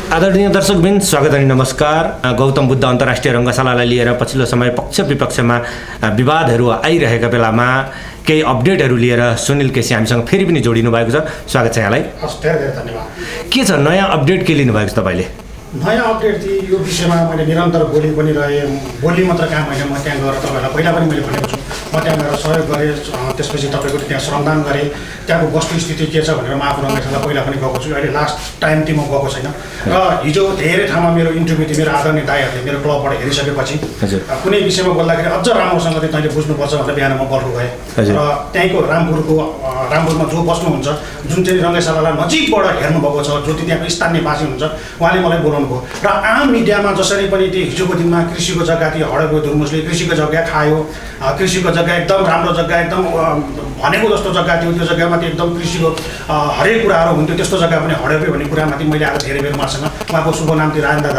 आदरणीय दर्शकबिन स्वागत अनि नमस्कार। गौतम बुद्ध अन्तर्राष्ट्रिय रङ्गशालालाई लिएर पछिल्लो समय पक्ष विपक्षमा विवादहरू आइरहेका बेलामा केही अपडेटहरू लिएर सुनिल केसी हामीसँग फेरि पनि जोडिनु भएको छ। स्वागत छ यहाँलाई। धेरै धन्यवाद। के छ नयाँ अपडेट के लिनु भएको छ तपाईँले? नयाँ अपडेट चाहिँ यो विषयमा मैले निरन्तर बोली पनि रहेँ। बोली मात्र काम होइन, म त्यहाँ गएर तपाईँलाई पहिला पनि मैले भनेको छु, म त्यहाँ गएर सहयोग गरेँ। त्यसपछि तपाईँको त्यहाँ श्रमदान गरेँ। त्यहाँको वस्तुस्थिति के छ भनेर म आफू रङ्गशाला पहिला पनि गएको छु। अहिले लास्ट टाइम चाहिँ म गएको छैन। र हिजो धेरै ठाउँमा मेरो इन्टरभ्यू थियो। मेरो आदरणीय दाइहरूले मेरो क्लबबाट हेरिसकेपछि कुनै विषयमा बोल्दाखेरि अझ राम्रोसँग चाहिँ तैँले बुझ्नुपर्छ भनेर बिहान म बल्खु गएँ। र त्यहीँको रामपुरमा जो बस्नुहुन्छ, जुन चाहिँ रङ्गशालालाई नजिकबाट हेर्नुभएको छ, जो त्यहाँको स्थानीयवासी हुनुहुन्छ, उहाँले मलाई बोलाउनु भयो। र आम मिडियामा जसरी पनि त्यो हिजोको दिनमा कृषिको जग्गा थियो, हडेको धुर्मुसले कृषिको जग्गा खायो, कृषिको जग्गा एकदम राम्रो जग्गा, एकदम भनेको जस्तो जग्गा थियो, त्यो जग्गामा चाहिँ एकदम कृषिको हरेक कुराहरू हुन्थ्यो, त्यस्तो जग्गा पनि हड्यो भन्ने कुरामाथि मैले आज धेरै बेर उहाँसँग, उहाँको शुभ नाम थियो राजेन्द्र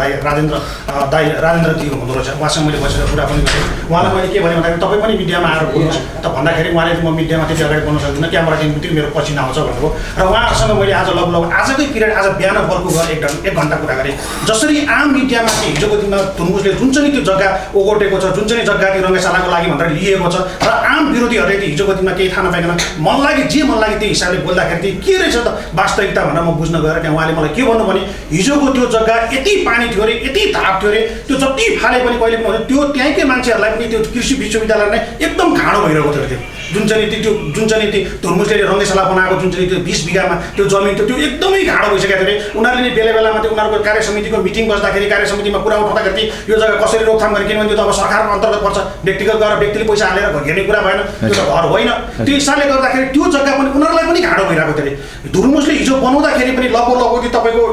दिदी हुँदो रहेछ, उहाँसँग मैले बसेर कुरा पनि गरेँ। उहाँलाई मैले के भने भन्दाखेरि तपाईँ पनि मिडियामा आएर बोल्नुहोस् त भन्दाखेरि उहाँले म मिडियामा त्यति अगाडि बोल्न सक्दिनँ, क्यामेरा टिम मेरो पछि नआउँछ भन्नुभयो। र उहाँहरूसँग मैले आज लगभग आजकै पिरियड आज बिहान बल्कु गएर एक घन्टा कुरा गरेँ। जसरी आम मिडियामा चाहिँ हिजोको दिनमा धुर्मुसले जुन चाहिँ त्यो जग्गा ओगटेको छ, जुन चाहिँ जग्गा त्यो रङ्गशालाको लागि भनेर लिएको छ, र आम विरोधीहरूले चाहिँ हिजोको दिनमा केही थाहा नपाइकन मन लागि त्यो हिसाबले बोल्दाखेरि चाहिँ के रहेछ त वास्तविकता भनेर म बुझ्न गएर त्यहाँ उहाँले मलाई के भन्नु भने हिजोको त्यो जग्गा यति पानी थियो अरे, यति धाप थियो अरे, त्यो जति फाले पनि कहिले पनि हुँदैन, त्यो त्यहीँकै मान्छेहरूलाई पनि त्यो कृषि विश्वविद्यालय नै एकदम घाँडो भइरहेको थियो। जुन चाहिँ धुर्मुसले रङ्गशाला बनाएको जुन चाहिँ त्यो 20 बिघामा त्यो जमिन थियो, त्यो एकदमै घाँडो भइसकेको थियो अरे। उनीहरूले नै बेला बेलामा त्यो उनीहरूको कार्य समितिको मिटिङ बस्दाखेरि, कार्य समितिमा कुरा उठाउँदाखेरि यो जग्गा कसरी रोकथाम गर्ने, किनभने त्यो त अब सरकारको अन्तर्गत पर्छ, व्यक्तिगत गएर व्यक्तिले पैसा हालेर हेर्ने कुरा भएन, त्यो त घर होइन। त्यो हिसाबले गर्दाखेरि त्यो जग्गा पनि उनीहरूलाई पनि घाँडो भइरहेको थियो अरे। धुर्मुसले हिजो बनाउँदाखेरि पनि लगभग तपाईँको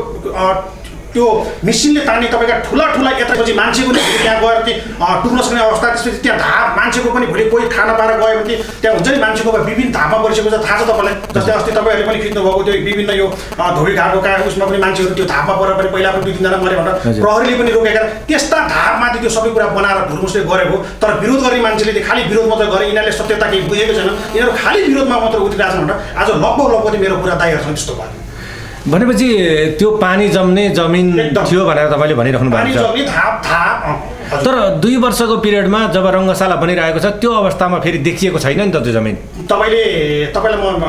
त्यो मिसिनले तान्ने तपाईँका ठुला यतापछि मान्छेको नि त्यहाँ गएर चाहिँ टुक्न सक्ने अवस्था, त्यसपछि त्यहाँ धाप मान्छेको पनि भोलि कोही खाना पाएर गयो भने त्यहाँ हुन्छ नि मान्छेको विभिन्न धापमा परिसकेको छ, थाहा छ तपाईँलाई। जस्तै अस्ति तपाईँहरूले पनि खिच्नु भएको त्यो विभिन्न यो धोबीघाटको उसमा पनि मान्छेहरू त्यो धापमा परेर पनि पहिला पनि 2-3 जना मरे भनेर प्रहरीले पनि रोकेका। त्यस्ता धापमाथि त्यो सबै कुरा बनाएर धुर्मुसले गरेको, तर विरोध गर्ने मान्छेले चाहिँ खालि विरोध मात्रै गरे, यिनीहरूले सत्यता केही बुझेको छैन, यिनीहरू खालि विरोधमा मात्र उठिरहेको छ भनेर आज लगभग मेरो कुरा दाइहरूसँग त्यस्तो भयो। भनेपछि त्यो पानी जम्ने जमिन थियो भनेर तपाईँले भनिराख्नु भएको छ। तर 2 वर्षको पिरियडमा जब रङ्गशाला बनिरहेको छ त्यो अवस्थामा फेरि देखिएको छैन नि त त्यो जमिन। तपाईँलाई म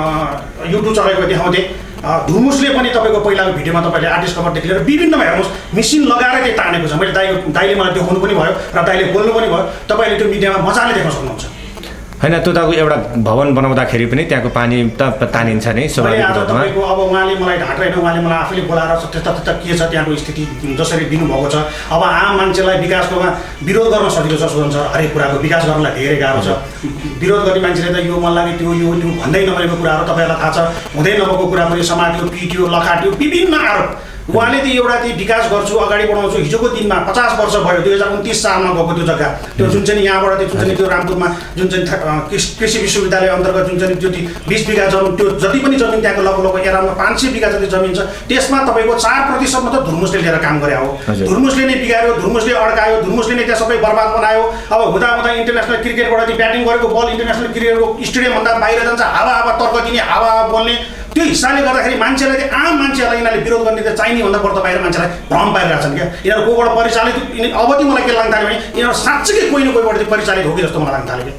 युट्युब चलाएको देखाउँथेँ। धुर्मुसले पनि तपाईँको पहिलाको भिडियोमा तपाईँले आर्टिस्ट कभरदेखि लिएर विभिन्नमा हेर्नुहोस् मिसिन लगाएर चाहिँ तानेको छ। मैले दाइले मलाई देखाउनु पनि भयो र दाइले बोल्नु पनि भयो। तपाईँले त्यो मिडियामा मजाले देख्न सक्नुहुन्छ। होइन, त्यो त एउटा भवन बनाउँदाखेरि पनि त्यहाँको पानी त तानिन्छ नै स्वाभाविक रूपमा। अब उहाँले मलाई ढाँट होइन, उहाँले मलाई आफैले बोलाएर त्यता के छ त्यहाँको स्थिति जसरी दिनुभएको छ। अब आम मान्छेलाई विकासकोमा विरोध गर्न सजिलो छ, हुन्छ हरेक कुराको विकास गर्नलाई धेरै गाह्रो छ। विरोध गर्ने मान्छेले त यो मन लाग्यो त्यो यो भन्दै नभएको कुराहरू तपाईँहरूलाई थाहा छ, हुँदै नभएको कुरा पनि समात्यो, पिट्यो, लखाट्यो, विभिन्न आरोप। उहाँले चाहिँ एउटा चाहिँ विकास गर्छु, अगाडि बढाउँछु। हिजोको दिनमा 50 वर्ष भयो, 2029 सालमा गएको त्यो जग्गा, त्यो जुन चाहिँ यहाँबाट जुन चाहिँ त्यो रामपुरमा जुन चाहिँ कृषि विश्वविद्यालय अन्तर्गत जुन चाहिँ त्यो 20 बिघा जमिन, त्यो जति पनि जमिन त्यहाँको लगभग एराउन्ड 500 बिघा जति जमिन छ, त्यसमा तपाईँको 4% मात्र धुर्मुसले लिएर काम गरे हो। धुर्मुसले नै बिगाऱ्यो, धुर्मुसले अड्कायो, धुर्मुसले नै त्यहाँ सबै बर्बाद बनायो। अब हुँदा इन्टरनेसनल क्रिकेटबाट चाहिँ ब्याटिङ गरेको बल इन्टरनेसनल क्रिकेटको स्टेडियमभन्दा बाहिर जान्छ, हावा तर्क दिने, हावा बोल्ने। त्यो हिसाबले गर्दाखेरि मान्छेलाई चाहिँ आम मान्छेहरूलाई यिनीहरूले विरोध गर्ने त चाहिने भन्दा बढ्ता बाहिर मान्छेलाई भ्रम पारिरहेछन् क्या। यिनीहरू कोबाट परिचालित, अब चाहिँ मलाई के लाग्न थाल्यो भने यिनीहरू साँच्चै कोही न कोहीबाट चाहिँ परिचालित हो कि जस्तो मलाई लाग्न थाल्यो क्या।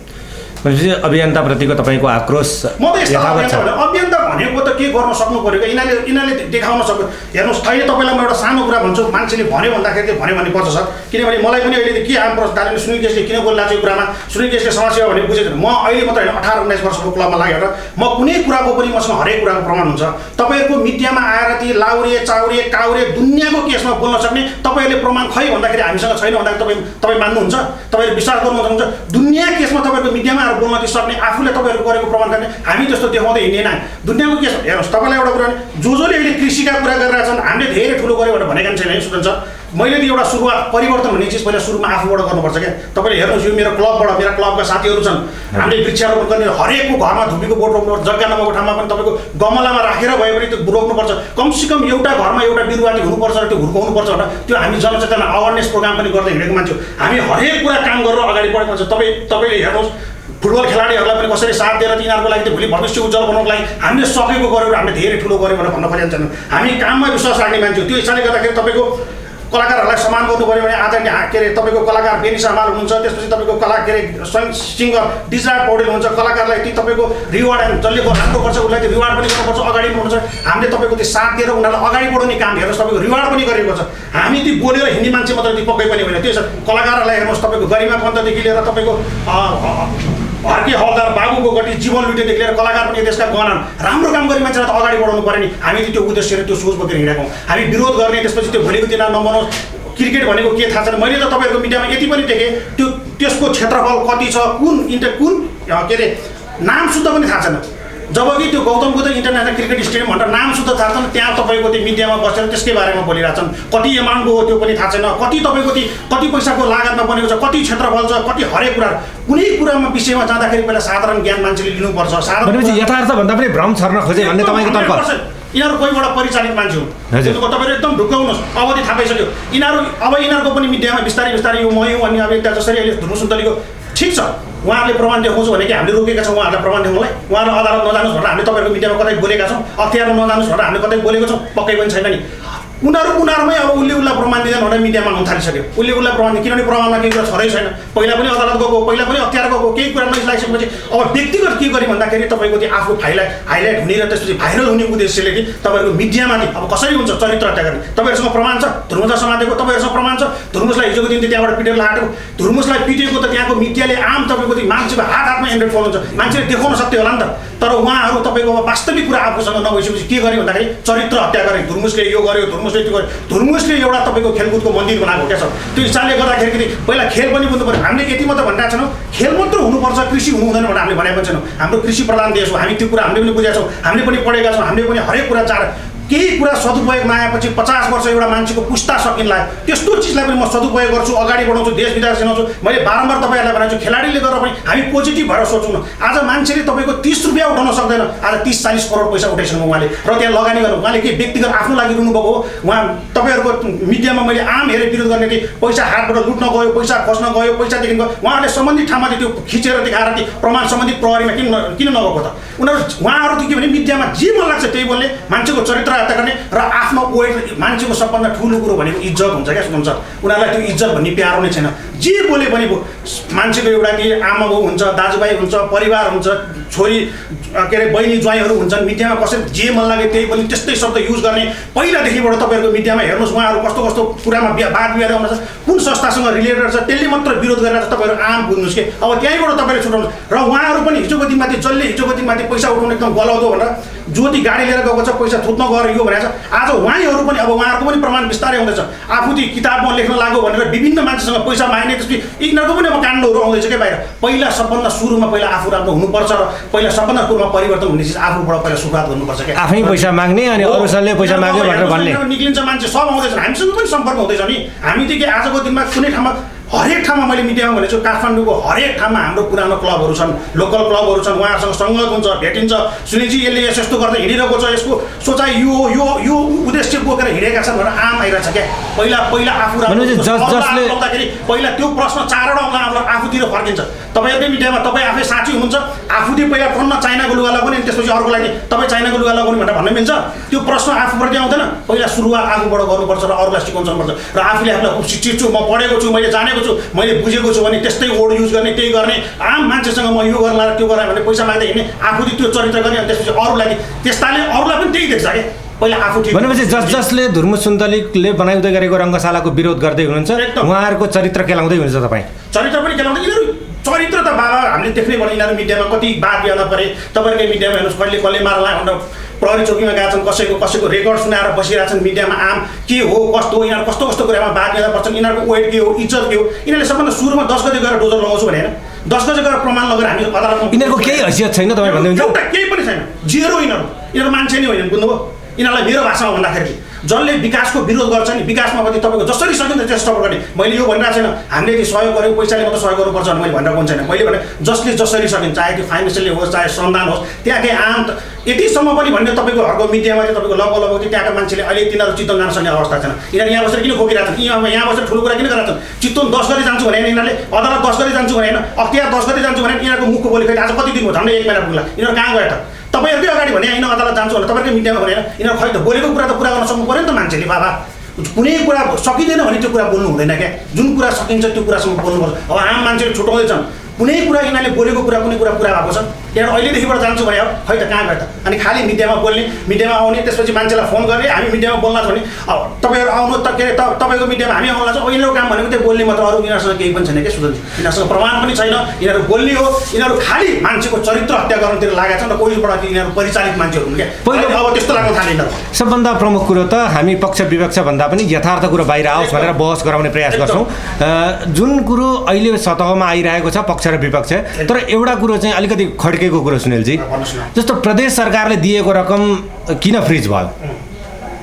भनेपछि अभियन्ताप्रतिको तपाईँको आक्रोश म त यस्तो अभियन्ता भनेको त के गर्न सक्नु पऱ्यो क्या। यिनीहरूले देखाउन सक्यो। हेर्नुहोस्, अहिले तपाईँलाई म एउटा सानो कुरा भन्छु, मान्छेले भन्यो भन्दाखेरि भन्यो भने पर्छ सर, किनभने मलाई पनि अहिले के आम प्रश्न सुनिल केसले किन बोलिरहेको यो कुरामा, सुनिल केसले समाजसेवा भने बुझेको म अहिले मात्र होइन 18-19 वर्षको क्लबमा लागेर म कुनै कुराको पनि मसँग हरेक कुराको प्रमाण हुन्छ। तपाईँहरूको मिडियामा आएर ती लाउरे चाउरे काउरे दुनियाँको केसमा बोल्न सक्ने तपाईँहरूले प्रमाण खै भन्दाखेरि हामीसँग छैन भन्दाखेरि तपाईँ मान्नुहुन्छ, तपाईँले विश्वास गर्नुहुन्छ। दुनियाँ केसमा तपाईँहरूको मिडियामा बोल्न सक्ने, आफूले तपाईँहरू गरेको प्रमाण गर्ने, हामी त्यस्तो देखाउँदै हिँड्दैन। दुनियाँको के छ हेर्नुहोस्, तपाईँलाई एउटा कुरा जसले अहिले कृषिका कुरा गरिरहेका छन्, हामीले धेरै ठुलो गऱ्यो भनेर भनेका छैन है सुन्छ। मैले त एउटा सुरुवात परिवर्तन भन्ने चिज पहिला सुरुमा आफूबाट गर्नुपर्छ क्या। तपाईँले हेर्नुहोस्, यो मेरो क्लबबाट मेरा क्लबका साथीहरू छन्, हामीले वृक्षारोपण गर्ने, हरेकको घरमा धुपीको बोट रोप्नुपर्छ, जग्गा नभएको ठाउँमा पनि तपाईँको गमलामा राखेर भए पनि त्यो रोप्नुपर्छ। कमसेकम एउटा घरमा एउटा बिरुवा हुनुपर्छ र त्यो हुर्काउनुपर्छ भनेर त्यो हामी जनचेतना अवेरनेस प्रोग्राम पनि गर्दै हिँडेको मान्छे हो। हामी हरेक कुरा काम गरेर अगाडि बढेको मान्छे। तपाईँले हेर्नुहोस्, फुटबल खेलाडीहरूलाई पनि कसरी साथ दिएर तिनीहरूको लागि भोलि भविष्य उज्जवल बनाउनको लागि हामीले सकेको गऱ्यौँ, हामीले धेरै ठुलो गऱ्यौँ भनेर भन्न खोजेका छैनौँ। हामी काममा विश्वास राख्ने मान्छे हो। त्यो हिसाबले गर्दाखेरि तपाईँको कलाकारहरूलाई सम्मान गर्नु पऱ्यो भने आज के अरे तपाईँको कलाकार बेनी सामाल हुनुहुन्छ, त्यसपछि तपाईँको के अरे सिङ्गर डिजायर पौडेल हुन्छ। कलाकारलाई ती तपाईँको रिवार्ड एन्ड जसले राम्रो गर्छ उसलाई त्यो रिवार्ड पनि गर्नुपर्छ, अगाडि बढ्नुपर्छ। हामीले तपाईँको त्यो साथ दिएर उनीहरूलाई अगाडि बढाउने काम हेर्नुहोस्, तपाईँको रिवार्ड पनि गरेको छ। हामी ती बोलेर हिँड्ने मान्छे मात्र ती पक्कै पनि होइन। त्यो कलाकारहरूलाई हेर्नुहोस्, तपाईँको गरिमा पन्तदेखि लिएर तपाईँको हर्की हवलदार बाबुको गति जीवन लुटेदेखि लिएर कलाकार पनि देशका गहना राम्रो काम गर्ने मान्छेलाई त अगाडि बढाउनु पऱ्यो नि। हामी त्यो उद्देश्य र त्यो सोच बोकेर हिँडेको हौँ। हामी विरोध गर्ने, त्यसपछि त्यो भोलिको दिन नबनोस्। क्रिकेट भनेको के थाहा छैन। मैले त तपाईँहरूको मिडियामा यति पनि देखेँ, त्यो त्यसको क्षेत्रफल कति छ, कुन के अरे नाम शुद्ध पनि थाहा छैन। जबकि त्यो Gautam Buddha international cricket stadium भनेर नाम शुद्ध थाहा छैन, त्यहाँ तपाईँको त्यो मिडियामा बसेर त्यसकै बारेमा बोलिरहेछन्। कति एमाउन्टको हो त्यो पनि थाहा छैन, कति तपाईँको कति पैसाको लागतमा बनेको छ, कति क्षेत्रफल छ, कति हरेक कुरा कुनै कुरामा विषयमा जाँदाखेरि पहिला साधारण ज्ञान मान्छेले लिनुपर्छ। यथार्थ भन्दा पनि भ्रम छर्न खोजे भन्ने तपाईँको तर्क। यिनीहरू कोहीबाट परिचालित मान्छे हुन्। तपाईँहरू एकदम ढुक्काउनुहोस्, अवधि थाहा पाइसक्यो। यिनीहरूको पनि मिडियामा बिस्तारै बिस्तारै यो म यो भन्ने अब एउटा जसरी अहिले धुर्म सुन्तलीको ठिक छ, उहाँहरूले प्रमाण देखाउँछु भने कि हामीले रोकेका छौँ उहाँहरूलाई प्रमाण देखाउनलाई। उहाँहरू अदालत नजानुहोस् भनेर हामीले तपाईँहरूको मिडियामा कतै बोलेका छौँ, अख्तियारमा नजानुहोस् भनेर हामीले कतै बोलेको छौँ, पक्कै पनि छैन नि। उनीहरूमै अब उसलाई प्रमाण दिँदैन भनेर मिडियामा आउन थालिसक्यो। उसलाई प्रमाण दिन्छ, किनभने प्रमाणमा केही कुरा छँदै छैन। पहिला पनि अदालत गएको, पहिला पनि अख्तियार गएको, केही कुरा नलागिसकेपछि अब व्यक्तिगत के गर्ने भन्दाखेरि तपाईँको त्यो आफ्नो हाइलाइट हुने र त्यसपछि भाइरल हुने उद्देश्यले कि तपाईँहरूको मिडियामाथि अब कसरी हुन्छ चरित्र हत्या गर्ने। तपाईँहरूसँग प्रमाण छ, धुर्मुसलाई समातेको तपाईँहरूसँग प्रमाण छ, धुर्मुसलाई हिजोको दिन त्यहाँबाट पिटेर लाटेको, धुर्मुसलाई पिटेको त त्यहाँको मिडियाले आम तपाईँको त्यो मान्छेको हातमा एन्ड्रोइड फोन हुन्छ, मान्छेले देखाउन सक्थ्यो होला नि त। तर उहाँहरू तपाईँको अब वास्तविक कुरा आफूसँग नभइसकेपछि के गर्ने भन्दाखेरि चरित्र हत्या गर्ने। धुर्मुसले यो गर्यो, धुर्मुसले त्यो गर्यो। धुर्मुसले एउटा तपाईँको खेलकुदको मन्दिर बनाएको क्या छ। त्यो हिसाबले गर्दाखेरि पहिला खेल पनि बुझ्नु पऱ्यो। हामीले यति मात्र भनिरहेको छैनौँ खेल मात्र हुनुपर्छ, कृषि हुनु हुँदैन भनेर हामीले भनेको पनि छैनौँ। हाम्रो कृषि प्रधान देश हो, हामी त्यो कुरा हामीले पनि बुझेका छौँ, हामीले पनि पढेका छौँ, हामीले पनि हरेक कुरा केही कुरा सदुपयोगमा आएपछि 50 वर्ष एउटा मान्छेको पुस्ता सकिन लाग्यो। त्यस्तो चिजलाई पनि म सदुपयोग गर्छु, अगाडि बढाउँछु, देश विदेश चिनाउँछु। मैले बारम्बार तपाईँहरूलाई भनेको छु, खेलाडीले गरेर पनि हामी पोजिटिभ भएर सोचौँ न। आज मान्छेले तपाईँको 30 रुपियाँ उठाउन सक्दैन, आज 30-40 करोड पैसा उठाइसक्नु उहाँले, र त्यहाँ लगानी गर्नु। उहाँले के व्यक्तिगत आफ्नो लागि रुनुभएको हो? उहाँ तपाईँहरूको मिडियामा मैले आम हेरेर विरोध गर्ने थिएँ, पैसा हातबाट लुट्न गयो, पैसा खस्न गयो, पैसादेखि गयो। उहाँहरूले सम्बन्धित ठाउँमा त्यो खिचेर देखाएर ती प्रमाण सम्बन्धित प्रहरीमा किन नगएको त? उहाँहरू त के भने मिडियामा जे मन लाग्छ त्यही बोल्ने, मान्छेको चरित्र हत्या गर्ने र आफ्नो वेट। मान्छेको सबभन्दा ठुलो कुरो भनेको इज्जत हुन्छ क्या, हुन्छ। उनीहरूलाई त्यो इज्जत भन्ने प्यारो नै छैन। जे बोले पनि मान्छेको एउटा कि आमा बाउ हुन्छ, दाजुभाइ हुन्छ, परिवार हुन्छ, छोरी के अरे बहिनी ज्वाइँहरू हुन्छन्। मिडियामा कसरी जे मन लाग्यो त्यही पनि त्यस्तै शब्द युज गर्ने। पहिलादेखिबाट तपाईँहरूको मिडियामा हेर्नुहोस्, उहाँहरू कस्तो कस्तो कुरामा वाद विवाद आउनु छ, कुन संस्थासँग रिलेटेड छ, त्यसले मात्र विरोध गरेर तपाईँहरू आम बुझ्नुहोस् कि अब त्यहीँबाट तपाईँले छुटाउनुहोस्। र उहाँहरू पनि हिजोको दिनमाथि जसले हिजोको दिनमाथि पैसा उठाउनु एकदम गलाउँदो भनेर ज्योति गाडी लिएर गएको छ, पैसा थुत्न गएर यो भनेको छ। आज उहाँहरू पनि अब उहाँहरूको पनि प्रमाण बिस्तारै आउँदैछ। आफू ती किताबमा लेख्न लाग्यो भनेर विभिन्न मान्छेसँग पैसा माग्ने, त्यसपछि यिनीहरूको पनि अब काण्डहरू आउँदैछ क्या बाहिर। पहिला सबभन्दा सुरुमा पहिला आफू राम्रो हुनुपर्छ र पहिला सबभन्दा कुरोमा परिवर्तन हुने चिज आफूबाट पहिला सुरुवात गर्नुपर्छ क्या। आफै पैसा माग्ने अनि अरूले पैसा माग्यो भनेर भन्ने निक्लिन्छ मान्छे सब आउँदैछन्, हामीसँग पनि सम्पर्क हुँदैछ नि। हामी त के आजको दिनमा कुनै ठाउँमा हरेक ठाउँमा मैले मिडियामा भनेको छु, काठमाडौँको हरेक ठाउँमा हाम्रो पुरानो क्लबहरू छन्, लोकल क्लबहरू छन्, उहाँहरूसँग सङ्गत हुन्छ, भेटिन्छ। सुनिजी यसले यस्तो गर्दै हिँडिरहेको छ, यसको सोचाइ यो उद्देश्य बोकेर हिँडेका छन् भनेर आम आइरहेछ क्या। पहिला आफू आउँदाखेरि पहिला त्यो प्रश्न 4 वटा आउँदा आफूतिर फर्किन्छ। तपाईँहरूकै मिडियामा तपाईँ आफै साँची हुनुहुन्छ, आफूले पहिला टन्न चाइनाको लुगा लगाउने अनि त्यसपछि अर्को लागि तपाईँ चाइनाको लुगा लगाउने भनेर भन्न मिल्छ? त्यो प्रश्न आफूप्रति आउँदैन। पहिला सुरुवात आफूबाट गर्नुपर्छ र अरूलाई सिकाउनुपर्छ। र आफूले आफूलाई शिक्षित छु, म पढेको छु, मैले जानेको छु, मैले बुझेको छु भने त्यस्तै वर्ड युज गर्ने, त्यही गर्ने। आम मान्छेसँग म यो गर्ला त्यो गर्ला भने पैसा माग्दै हिँड्ने, आफूले त्यो चरित्र गर्ने अनि त्यसपछि अरूलाई त्यस्ताले अरूलाई पनि त्यही देख्छ क्या। पहिला आफू ठिक भनेपछि जसले धुर्म सुन्तलीले बनाउँदै गरेको रङ्गशालाको विरोध गर्दै हुनुहुन्छ उहाँहरूको चरित्र केलाउँदै हुनुहुन्छ। तपाईँ चरित्र पनि केलाउँदै, यिनीहरू चरित्र त बाबा हामीले देख्नै पर्ने। यिनीहरू मिडियामा कति बात बिहान परे, तपाईँहरूकै मिडियामा हेर्नुहोस्, कसले मारला भनेर प्रहरी चौकीमा गएका छन्, कसैको रेकर्ड सुनाएर बसिरहेछन् मिडियामा। आम के हो कस्तो हो, यिनीहरू कस्तो कस्तो कुरामा बात बिहान पर्छन्, यिनीहरूको वेट के हो, इज्जत के हो। यिनीहरूले सबभन्दा सुरुमा 10 गते गएर डोजर लगाउँछु भने होइन, 10 गते गएर प्रमाण लगेर हामी अदालतमा। यिनीहरूको केही हैसियत छैन तपाईँ भन्दै हुन्छ? एउटा केही पनि छैन, जेरो। यिनीहरू मान्छे नै होइन, बुझ्नुभयो? यिनीहरूलाई मेरो भाषामा भन्दाखेरि जसले विकासको विरोध गर्छ नि, विकासमा पनि तपाईँको जसरी सकिन्छ त्यसरी सपोर्ट गर्ने। मैले यो भनिरहेको छैन हामीले यदि सहयोग गऱ्यौँ पैसाले मात्रै सहयोग गर्नुपर्छ भने मैले भनिरहेको छैन। मैले भने जसले जसरी सकिन्छ, चाहे त्यो फाइनेन्सियली होस् चाहे श्रमदान होस्, त्यहाँकै आम यतिसम्म पनि भन्ने तपाईँको घरको मिडियामा चाहिँ तपाईँको लगभग लगभग त्यहाँका मान्छेले अहिले तिनीहरू चितवन जान सक्ने अवस्था छैन। यिनीहरू यहाँ बसेर किन खोकिरहेको छन्, यहाँ बसेर ठुलो कुरा किन गरेका छन्? चितवन 10 गते जान्छु भने यिनीहरूले, अदालत 10 गते जान्छु भने होइन, अख्तियार 10 गते जान्छु भने यिनीहरूको मुखको बोली खै आज कति दिन भयो, झन्डै 1 महिना पुग्ला। यिनीहरू कहाँ गए त? तपाईँहरूकै अगाडि भने होइन अदालत जान्छु भने तपाईँकै मिडियामा भने यिनीहरू खै त बोलेको कुरा त पुरा गर्न सक्नु पऱ्यो नि त मान्छेले। बाबा कुनै कुरा सकिँदैन भने त्यो कुरा बोल्नु हुँदैन क्या, जुन कुरा सकिन्छ त्यो कुरासम्म बोल्नुपर्छ। अब आम मान्छेले छुट्याउँदैछन्, कुनै कुरा यिनीहरूले बोलेको कुरा कुनै कुरा पुरा भएको छ, यहाँ अहिलेदेखिबाट जान्छु भने खै त कहाँ गयो त? अनि खालि मिडियामा बोल्ने, मिडियामा आउने, त्यसपछि मान्छेलाई फोन गर्ने हामी मिडियामा बोल्न छ भने तपाईँहरू आउनु त के अरे तपाईँको मिडियामा हामी आउन लाग्छौँ। यिनीहरू काम भनेको त्यो बोल्ने मात्र, अरू यिनीहरूसँग केही पनि छैन क्या सुजनजी। यिनीहरूसँग प्रमाण पनि छैन, यिनीहरू बोल्ने हो, यिनीहरू खालि मान्छेको चरित्र हत्या गर्नतिर लागेका छन् र कोहीबाट यिनीहरू परिचालित मान्छेहरू हुन् क्या। पहिलो अब त्यस्तो लाग्न थाले यिनीहरू। सबभन्दा प्रमुख कुरो त हामी पक्ष विपक्ष भन्दा पनि यथार्थ कुरो बाहिर आओस् भनेर बहस गराउने प्रयास गर्छौँ। जुन कुरो अहिले सतहमा आइरहेको छ पक्ष र विपक्ष, तर एउटा कुरो चाहिँ अलिकति खड्केको कुरो सुनिलजी, जस्तो प्रदेश सरकारले दिएको रकम किन फ्रिज भयो?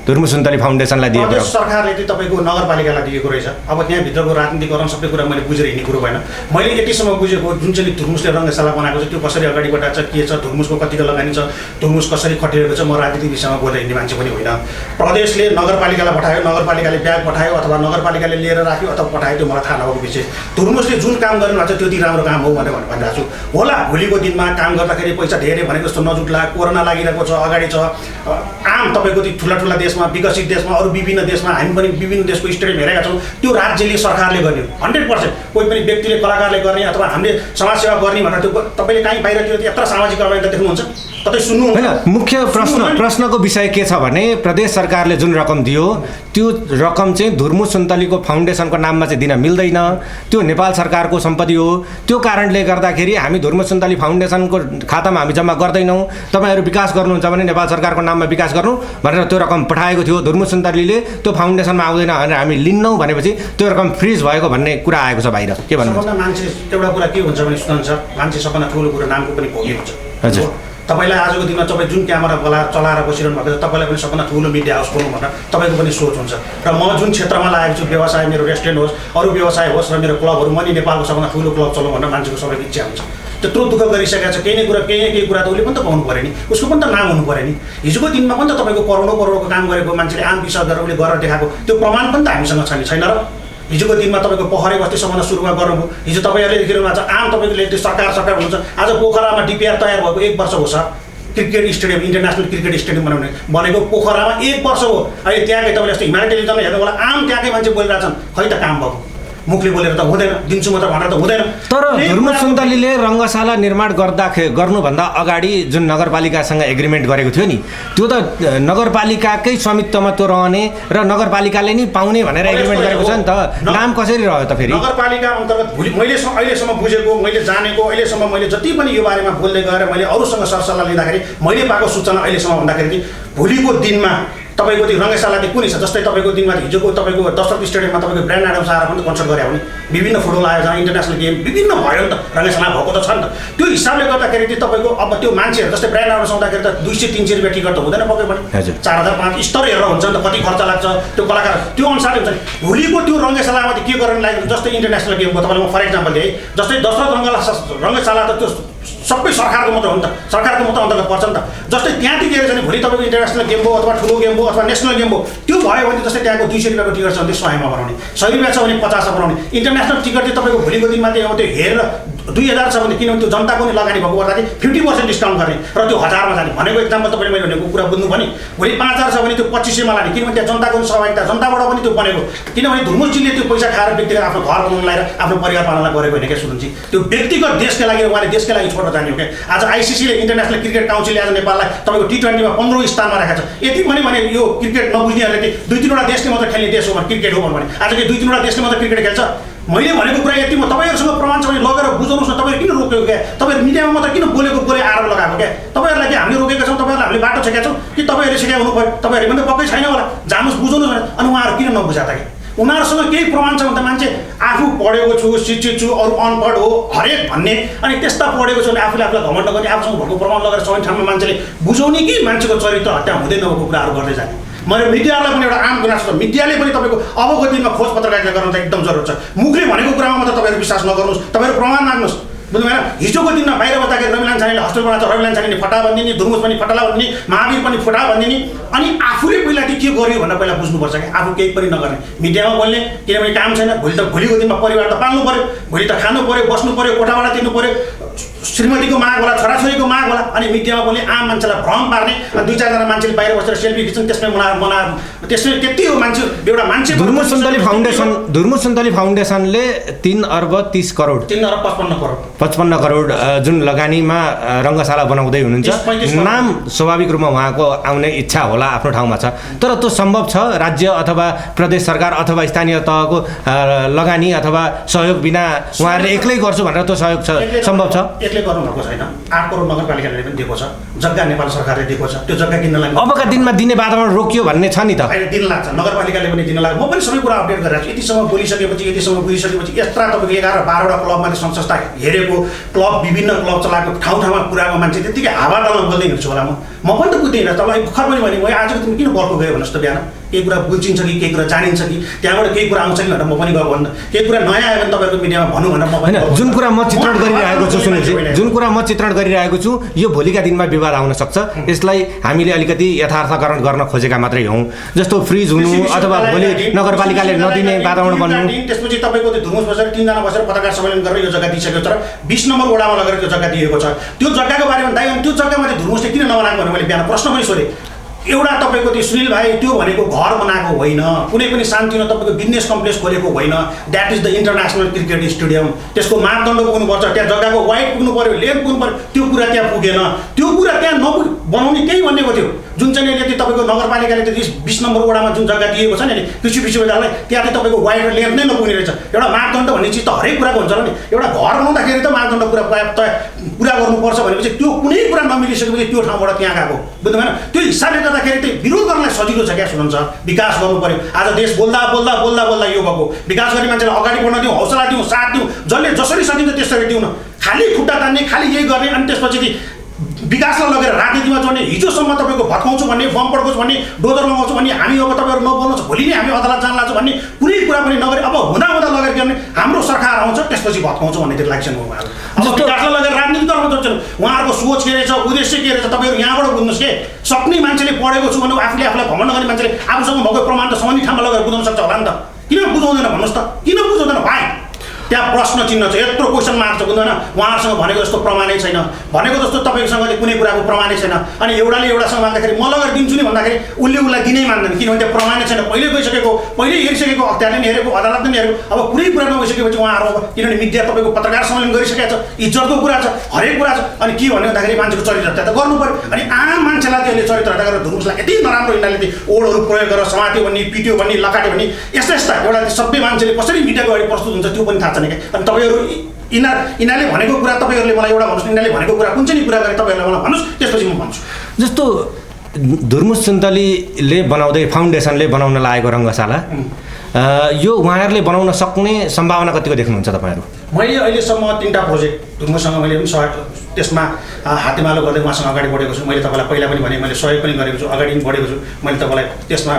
धुर्मु सुन्तली फाउन्डेसनलाई दिएको प्रदेश सरकारले चाहिँ तपाईँको नगरपालिकालाई दिएको रहेछ। अब त्यहाँभित्रको राजनीतिकरण सबै कुरा मैले बुझेर हिँड्ने कुरो भएन। मैले यतिसम्म बुझेको जुन चाहिँ धुर्मुसले रङ्गशाला बनाएको छ त्यो कसरी अगाडि बढाएको छ, के छ, धुर्मुसको कतिको लगानी छ, धुर्मुस कसरी खटिरहेको छ, म राजनीतिक विषयमा बोलेर हिँड्ने मान्छे पनि होइन। प्रदेशले नगरपालिकालाई पठायो, नगरपालिकाले ब्याग पठायो अथवा नगरपालिकाले लिएर राख्यो अथवा पठायो त्यो मलाई थाहा नभएको विषय। धुर्मुसले जुन काम गर्नुभएको छ त्यो ती राम्रो काम हो भनेर भनिरहेको छु। होला भोलिको दिनमा काम गर्दाखेरि पैसा धेरै भनेको जस्तो नजुट्ला, कोरोना लागिरहेको छ, अगाडि छ, आम तपाईँको ती ठुला ठुला देशमा, विकसित देशमा, अरू विभिन्न देशमा हामी पनि विभिन्न देशको स्टेडियम हेरेका छौँ, त्यो राज्यले सरकारले गर्ने 100%, कोही पनि व्यक्तिले कलाकारले गर्ने अथवा हामीले समाजसेवा गर्ने भनेर त्यो तपाईँले कहीँ बाहिरतिर यत्र सामाजिक अभियान देख्नुहुन्छ, कतै सुन्नु होइन? मुख्य प्रश्नको विषय के छ भने प्रदेश सरकारले जुन रकम दियो त्यो रकम चाहिँ धुर्मु सुन्तलीको फाउन्डेसनको नाममा चाहिँ दिन मिल्दैन, त्यो नेपाल सरकारको सम्पत्ति हो। त्यो कारणले गर्दाखेरि हामी धुर्मु सुन्तली फाउन्डेसनको खातामा हामी जम्मा गर्दैनौँ, तपाईँहरू विकास गर्नुहुन्छ भने नेपाल सरकारको नाममा विकास गर्नु भनेर त्यो रकम पठाएको थियो। धुर्मु सुन्तलीले त्यो फाउन्डेसनमा आउँदैन भनेर हामी लिन्नौँ भनेपछि त्यो रकम फ्रिज भएको भन्ने कुरा आएको छ बाहिर। के भन्नु? मान्छे एउटा कुरा के हुन्छ भने सुन्छ, मान्छे सबभन्दा ठुलो कुरा नामको पनि भोगी हुन्छ। हजुर, तपाईँलाई आजको दिनमा तपाईँ जुन क्यामेरा चलाएर बसिरहनु भएको छ तपाईँलाई पनि सबभन्दा ठुलो मिडिया हाउस खोल्नु भनेर तपाईँको पनि सोच हुन्छ। र म जुन क्षेत्रमा लागेको छु, व्यवसाय मेरो रेस्टुरेन्ट होस्, अरू व्यवसाय होस् र मेरो क्लबहरू, म नि नेपालको सबभन्दा ठुलो क्लब चलाउँ भनेर मान्छेको सबैको इच्छा हुन्छ। त्यत्रो दुःख गरिसकेको छ, केही न कुरा त उसले पनि त पाउनु पऱ्यो नि, उसको पनि त नाम हुनु पऱ्यो नि। हिजोको दिनमा पनि त तपाईँको करोडौँको काम गरेको मान्छेले आम विश्वास गरेर उसले गरेर देखाएको त्यो प्रमाण पनि त हामीसँग छैन र? हिजोको दिनमा तपाईँको पोखरे बस्ती सम्बन्ध सुरुवात गर्नुभयो, हिजो तपाईँहरूले देखिरहनु भएको छ आम तपाईँले त्यो सरकार हुनुहुन्छ। आज पोखरामा डिपिआर तयार भएको 1 वर्ष हो sir, cricket stadium, international cricket stadium बनाउने भनेको पोखरामा 1 वर्ष हो। अहिले त्यहाँकै तपाईँले यस्तो हिमालय टेलिभिजनमा हेर्नु होला, आम त्यहाँकै मान्छे बोलिरहेछन्, खै त काम भएको? मुखले बोलेर त हुँदैन, दिन्छु मात्र भनेर त हुँदैन। तर धुर्मु सुन्तलीले रङ्गशाला निर्माण गर्नुभन्दा अगाडि जुन नगरपालिकासँग एग्रिमेन्ट गरेको थियो नि, त्यो त नगरपालिकाकै स्वामित्वमा त्यो रहने र नगरपालिकाले नि पाउने भनेर एग्रिमेन्ट गरेको छ नि त। नाम कसरी रह्यो त फेरि? नगरपालिका अन्तर्गत मैले अहिलेसम्म बुझेको, मैले जानेको, अहिलेसम्म मैले जति पनि यो बारेमा बोल्दै गएर मैले अरूसँग सरसल्लाह लिँदाखेरि मैले पाएको सूचना अहिलेसम्म भन्दाखेरि चाहिँ भोलिको दिनमा तपाईँको त्यो रङ्गशाला चाहिँ कुनै छ, जस्तै तपाईँको दिनमा हिजोको तपाईँको दशरथ स्टेडियममा तपाईँको ब्रान्ड एडम्स आएर पनि कन्सर्ट गरे भने विभिन्न फुटबल आयोजना, इन्टरनेसनल गेम विभिन्न भयो नि त, रङ्गशाला भएको त छ नि त। त्यो हिसाबले गर्दाखेरि चाहिँ तपाईँको अब त्यो मान्छेहरू जस्तै ब्रान्ड एडम्स आउँदाखेरि त 200-300 रुपियाँ टिकट त हुँदैन पक्कै पनि, 4000-5000 स्तर हेरेर हुन्छ नि त, कति खर्च लाग्छ त्यो कलाकार त्यो अनुसारले हुन्छ नि। भोलिको त्यो रङ्गशालामा चाहिँ के गर्न लाग्यो, जस्तै इन्टरनेसनल गेमको तपाईँलाई म फर इक्जाम्पल दिएँ, जस्तै दशरथ रङ्गशाला त त्यो सबै सरकारको मात्र हो नि त, सरकारको मात्र अन्तर्गत पर्छ नि त। जस्तै त्यहाँदेखि के भने भोलि तपाईँको इन्टरनेसनल गेम भयो अथवा ठुलो गेम भयो अथवा नेसनल गेम भयो, त्यो भयो भने जस्तै त्यहाँको 200 रुपियाँको टिकट छ भने 100 मा बनाउने, 100 रुपियाँ छ भने 50 मा बनाउने। इन्टरनेसनल टिकट चाहिँ तपाईँको भोलिको दिनमा चाहिँ त्यो हेरेर 2000 छ भने किनभने त्यो जनताको नि लगानी भएको गर्दा चाहिँ 50% डिस्काउन्ट गर्ने र त्यो 1000 मा जाने भनेको एक्जाम्पल तपाईँले मैले भनेको कुरा बुझ्नु भने भोलि 5000 छ भने त्यो 2500 मा लाने, किनभने त्यहाँ जनताको सहभागिता, जनताबाट पनि त्यो बनेको। किनभने धुर्मुसजीले त्यो पैसा खाएर व्यक्तिगत आफ्नो घर बनाउन लगाएर आफ्नो परिवार पाल्नलाई गरेको होइन क्या सुरुजी, त्यो व्यक्तिगत देशका लागि उहाँले देशका लागि छोडेर जाने हो क्या। आज आइसिसीले इन्टरनेसनल क्रिकेट काउन्सिलले आज नेपाललाई तपाईँको T20 मा 15औं स्थानमा राखेको छ। यति भने यो क्रिकेट नबुझ्नेहरूले चाहिँ 2-3वटा देशले मात्र खेल्ने देश हो भने क्रिकेट हो भने आज के 2-3वटा देशले मात्र क्रिकेट खेल्छ? मैले भनेको कुरा यति म तपाईँहरूसँग प्रमाण छ भने लगेर बुझाउनुहोस् न। तपाईँहरू किन रोकेको क्या? तपाईँहरू मिडियामा मात्र किन बोले आरोप लगाएको क्या? तपाईँहरूलाई के हामीले रोकेका छौँ, तपाईँहरूलाई हामीले बाटो छेकेका छौँ कि तपाईँहरूले सिकाउनु पऱ्यो? तपाईँहरू पनि त पक्कै छैन होला, जानुहोस् बुझाउनुहोस् भने। अनि उहाँहरू किन नबुझा त? उनीहरूसँग केही प्रमाण छ भने त मान्छे आफू पढेको छु, शिक्षित छु, अरू अनपढ हो हरेक भन्ने, अनि त्यस्ता पढेको छु भने आफूले आफूलाई घमण्ड गर्ने, आफूसँग भएको प्रमाण लगेर सबै ठाउँमा मान्छेले बुझाउने कि मान्छेको चरित्र हत्या हुँदै नभएको कुराहरू गर्दै जाने। मैले मिडियालाई पनि एउटा आम गुनासो छ, मिडियाले पनि तपाईँको अबको दिनमा खोज पत्रकारिता गर्न त एकदम जरुरत छ। मुखले भनेको कुरामा मात्र तपाईँहरू विश्वास नगर्नुहोस्, तपाईँहरू प्रमाण माग्नुहोस्। बुझ्नु भएन? हिजोको दिनमा बाहिर बस्दाखेरि रवि लान्छानेले हस्टेल बनाउँछ, रवि लान्छानेले फटा भनिदिने, दुर्मुस पनि फटाला भनिदिने, महावीर पनि फटा भनिदिने, अनि आफूले पहिला के गर्यो भनेर पहिला बुझ्नुपर्छ कि आफू केही पनि नगर्ने, मिडियामा बोल्ने, किनभने काम छैन। भोलिको दिनमा परिवार त पाल्नु पऱ्यो, भोलि त खानु पऱ्यो, बस्नु पऱ्यो, कोठाबाट तिर्नु पऱ्यो, श्रीमतीको माग होला, छोराछोरीको माग होला, अनि मिडियामा बोल्ने, आम मान्छेलाई भ्रम पार्ने, अनि 2-4 जना मान्छेले बाहिर बसेर सेल्फी खिच्छन्, त्यसमै मना त्यसमै त्यति हो मान्छे एउटा मान्छे। धुर्मुस सुन्तली फाउन्डेसनले 3 अर्ब 30 करोड 3 अर्ब 55 करोड जुन लगानीमा रङ्गशाला बनाउँदै हुनुहुन्छ। नाम स्वाभाविक रूपमा उहाँको आउने इच्छा होला, आफ्नो ठाउँमा छ, तर त्यो सम्भव छ राज्य अथवा प्रदेश सरकार अथवा स्थानीय तहको लगानी अथवा सहयोग बिना उहाँहरूले एक्लै गर्छु भनेर त्यो सहयोग छ, सम्भव छ? एक्लै गर्नुभएको छैन। 8 करोड नगरपालिकाले पनि दिएको छ, जग्गा नेपाल सरकारले दिएको छ, त्यो जग्गा किन्नलाई अबका दिनमा दिने वातावरण रोकियो भन्ने छ नि त? अहिले दिन लाग्छ, नगरपालिकाले पनि दिन लाग्छ। म पनि सबै कुरा अपडेट गरिरहेको छु। यतिसम्म बोलिसकेपछि यतिसम्म बुझिसकेपछि यस्ता तपाईँको 11-12वटा क्लबमा संस्था हेरेको, क्लब विभिन्न क्लब चलाएको, ठाउँमा पुऱ्याएको मान्छे त्यतिकै हावाटामा बोल्दै हिँड्छु होला म पनि त बुझ्दिनँ। तपाईँलाई भर्खर पनि भने म आजको दिन किन बर्को गयो भन्नुहोस् त? बिहान केही कुरा बुझिन्छ कि केही कुरा जानिन्छ कि त्यहाँबाट केही कुरा आउँछ कि भनेर म पनि गएको भन्दा केही कुरा नयाँ आयो भने तपाईँहरूको मिडियामा भन्नु भनेर म पनि जुन कुरा म चित्रण गरिरहेको छु, सुनिलजी, जुन कुरा म चित्रण गरिरहेको छु यो भोलिका दिनमा विवाद आउन सक्छ। यसलाई हामीले अलिकति यथार्थकरण गर्न खोजेका मात्रै हौँ। जस्तो फ्रिज हुनु अथवा भोलि नगरपालिकाले नदिने वातावरण बन्नु। त्यसपछि तपाईँको त्यो धुर्मुस बसेर 3 जना बसेर पत्रकार सम्मेलन गरेर यो जग्गा दिइसकेको छ र 20 नम्बर वडामा लगेर त्यो जग्गा दिएको छ। त्यो जग्गाको बारेमा दाइ अनि त्यो जग्गामा चाहिँ धुर्मुसले किन नबनाएको भनेर मैले बिहान प्रश्न पनि सोधेँ। एउटा तपाईँको त्यो सुनिल भाइ त्यो भनेको घर बनाएको होइन, कुनै पनि सानोतिनो तपाईँको बिजनेस कम्प्लेक्स खोलेको होइन। That is the international cricket stadium. त्यसको मापदण्ड पुग्नुपर्छ, त्यहाँ जग्गाको वाइड पुग्नु पऱ्यो, लेन्थ पुग्नु पऱ्यो। त्यो कुरा त्यहाँ पुगेन। त्यो कुरा त्यहाँ बनाउने केही भनेको थियो जुन चाहिँ अहिले तपाईँको नगरपालिकाले त्यो 20 नम्बर वडामा जुन जग्गा दिएको छ नि कृषि विश्वविद्यालयलाई, त्यहाँ चाहिँ तपाईँको वाइड र लेन्थ नै नपुग्ने रहेछ। एउटा मापदण्ड भन्ने चिज त हरेक कुराको हुन्छ नि। एउटा घर बनाउँदाखेरि त मापदण्ड पुरा गर्नुपर्छ भनेपछि त्यो कुनै कुरा नमिलिसकेपछि त्यो ठाउँबाट त्यहाँ गएको, बुझ्नु भएन? त्यो हिसाबले गर्दाखेरि चाहिँ विरोध गर्नलाई सजिलो छ क्या? सुन्नुहुन्छ, विकास गर्नु पऱ्यो। आज देश बोल्दा यो भएको विकास गर्ने मान्छेलाई अगाडि बढ्न दिउँ, हौसला दिउँ, साथ दिउँ, जसले जसरी सकिन्छ त्यसरी दिउँ न। खालि खुट्टा तान्ने, खालि यही गर्ने, अनि त्यसपछि विकासलाई लगेर राजनीतिमा जोड्ने, हिजोसम्म तपाईँको भत्काउँछु भन्ने, बम पड्काउँछु भन्ने, डोजर लगाउँछु भन्ने, हामी अब तपाईँहरू नबोल्नुहोस्, भोलि नै हामी अदालत जान लाग्छौँ भन्ने कुनै कुरा पनि नगरे अब हुँदा लगेर के भने हाम्रो सरकार आउँछ त्यसपछि भत्काउँछु भन्नेतिर लाग्छन् उहाँहरू। अब विकासलाई लगेर राजनीति गर्न सक्छन्। उहाँहरूको सोच के रहेछ, उद्देश्य के रहेछ तपाईँहरू यहाँबाट बुझ्नुहोस् के? सक्ने मान्छेले पढेको छु भने आफूलाई घमण्ड गर्ने मान्छेले आफूसँग भएको प्रमाण त सम्बन्धित ठाउँमा लगेर बुझाउन सक्छ होला नि त? किन बुझाउँदैन भन्नुहोस् त? किन बुझाउँदैन भाइ? त्यहाँ प्रश्न चिन्ह छ, यत्रो क्वेसन मार्क छ, बुझ्दैन? उहाँहरूसँग भनेको जस्तो प्रमाणै छैन, भनेको जस्तो तपाईँसँग कुनै कुराको प्रमाणै छैन। अनि एउटाले एउटासँग माग्दाखेरि म लगेर दिन्छु नि भन्दाखेरि उसलाई दिनै मान्दैन, किनभने त्यो प्रमाणै छैन। पहिले गइसकेको, पहिले हेरिसकेको, अख्तियारले नि हेरेको, अदालतले नि हेरेको। अब कुनै कुरा नगइसकेपछि उहाँहरू किनभने मिडिया तपाईँको पत्रकार सम्मेलन गरिसकेको छ, इज्जतको कुरा छ, हरेक कुरा छ। अनि के भन्यो भन्दाखेरि मान्छेको चरित्र हत्या त गर्नु पऱ्यो। अनि आम मान्छेलाई त्यसले चरित्र हत्या गरेर धुर्मुसलाई यति नराम्रो यिनीहरूले ओडहरू प्रयोग गरेर समात्यो भन्ने, पिट्यो भन्ने, लकाट्यो भन्ने, यस्ता एउटा सबै मान्छेले कसरी मिडियाको अगाडि प्रस्तुत हुन्छ त्यो पनि थाहा छैन क्या? अनि तपाईँहरू यिनीहरूले भनेको कुरा तपाईँहरूले मलाई एउटा भन्नुहोस्, यिनीहरूले भनेको कुरा कुन चाहिँ कुरा गरे तपाईँहरूलाई मलाई भन्नुहोस्, त्यसपछि म भन्छु। जस्तो धुर्मुस सुन्तलीले बनाउँदै फाउन्डेसनले बनाउन लागेको रङ्गशाला यो उहाँहरूले बनाउन सक्ने सम्भावना कतिको देख्नुहुन्छ तपाईँहरू? मैले अहिलेसम्म 3टा प्रोजेक्ट धुर्मुससँग मैले पनि सहयोग त्यसमा हातेमालो गर्दै उहाँसँग अगाडि बढेको छु। मैले तपाईँलाई पहिला पनि भने मैले सहयोग पनि गरेको छु, अगाडि पनि बढेको छु। मैले तपाईँलाई त्यसमा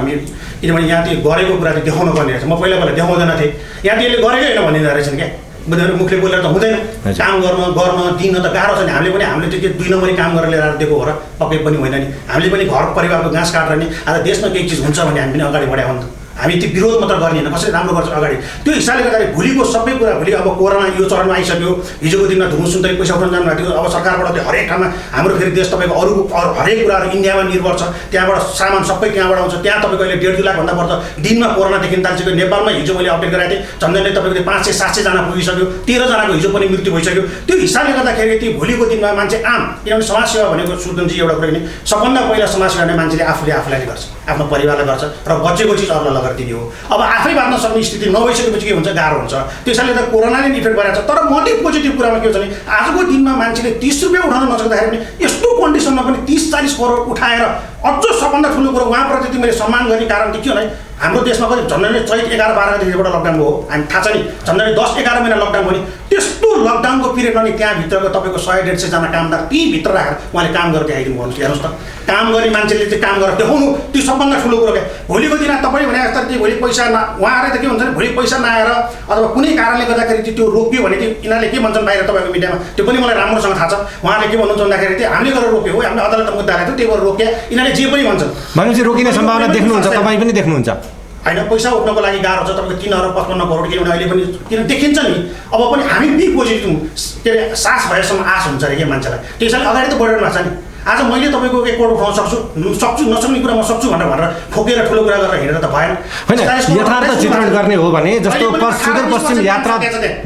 किनभने यहाँ त्यो गरेको कुरा चाहिँ देखाउनु पर्ने रहेछ। म पहिला देखाउँदैन थिएँ, यहाँ त्यसले गरेकै होइन भनिँदो रहेछन् क्या? बुझ्दैन? मुखले बोलेर त हुँदैन। काम गर्न दिन त गाह्रो छ नि। हामीले त्यो 2 नम्बरी काम गरेर लिएर दिएको हो र पक्कै पनि होइन नि। हामीले पनि घर परिवारको घाँस काटेर नि आज देशमा केही चिज हुन्छ भने हामी पनि अगाडि बढायो नि त। हामी त्यो विरोध मात्र गर्ने होइन, कसरी राम्रो गर्छ अगाडि। त्यो हिसाबले गर्दाखेरि भोलिको सबै कुरा, भोलि अब कोरोना यो चरणमा आइसक्यो, हिजोको दिनमा धुर्मुस सुन्तली पैसा उठाउन जानुभएको थियो। अब सरकारबाट त्यो हरेक ठाउँमा हाम्रो फेरि देश तपाईँको अरू हरेक कुराहरू इन्डियामा निर्भर छ, त्यहाँबाट सामान सबै त्यहाँबाट आउँछ। त्यहाँ तपाईँको अहिले 1.5-2 लाखभन्दा बढ्छ दिनमा कोरोनादेखि थालिसक्यो। नेपालमा हिजो मैले अपडेट गराएको थिएँ, झन्डै तपाईँको 500-700 जना पुगिसक्यो, 13 जनाको हिजो पनि मृत्यु भइसक्यो। त्यो हिसाबले गर्दाखेरि त्यो भोलिको दिनमा मान्छे आम, किनभने समाजसेवा भनेको सुर्दनजी एउटा कुरा नि, सबभन्दा पहिला समाजसेवा गर्ने मान्छेले आफूलाई गर्छ, आफ्नो परिवारलाई गर्छ र बचेको चिज अरूलाई लगेर दिने हो। अब आफै बाँच्न सक्ने स्थिति नभइसकेपछि के हुन्छ? गाह्रो हुन्छ। त्यसैले त कोरोनाले इफेक्ट गरेको छ। तर मोटिभ पोजिटिभ कुरामा के हुन्छ भने आजको दिनमा मान्छेले 30 रुपियाँ उठाउन नसक्दाखेरि पनि यस्तो कन्डिसनमा पनि 30-40 करोड उठाएर अझ सबभन्दा ठुलो कुरो उहाँप्रति मैले सम्मान गर्ने कारण चाहिँ के हो भने हाम्रो देशमा कति झन्डै चैत 11-12 गतिबाट लकडाउन भयो हामी थाहा छ नि झन्डै 10-11 महिना लकडाउन भयो नि त्यस्तो लकडाउनको पिरियडमा नि त्यहाँभित्रको तपाईँको 100-150 जना कामदार त्यहीँभित्र राखेर उहाँले काम गरेर देखाइदिनु भन्नुहोस् हेर्नुहोस् त काम गर्ने मान्छेले चाहिँ काम गरेर देखाउनु त्यो सबभन्दा ठुलो कुरो क्या भोलिको दिन तपाईँ भने जस्तो त्यो भोलि पैसा उहाँहरूले त के भन्छ भने भोलि पैसा नआएर अथवा कुनै कारणले गर्दाखेरि त्यो रोकियो भने चाहिँ यिनीहरूले के भन्छन् बाहिर तपाईँको मिडियामा त्यो पनि मलाई राम्रोसँग थाहा छ उहाँहरूले के भन्नुहुन्छ भन्दाखेरि चाहिँ हामीले गरेर रोक्यो हो हामीले अदालतमा मुद्दा हालेको थियो त्यही भएर रोक्यो यिनीहरूले जे पनि भन्छन् भनेपछि रोकिने सम्भावना देख्नुहुन्छ तपाईँ पनि देख्नुहुन्छ होइन पैसा उठ्नको लागि गाह्रो छ तपाईँको 3.55 करोड किनभने अहिले पनि किन देखिन्छ नि अब पनि हामी बी पोजिटिभ के अरे सास भएसम्म आश हुन्छ अरे के मान्छेलाई त्यसैले अगाडि त बढेर भएको छ नि आज मैले तपाईँको 1 करोड उठाउन सक्छु नसक्ने कुरा म सक्छु भनेर ठोकेर ठुलो कुरा गरेर हिँडेर त भएन होइन यथार्थ चित्रण गर्ने हो भने जस्तो सुदूरपश्चिम यात्रा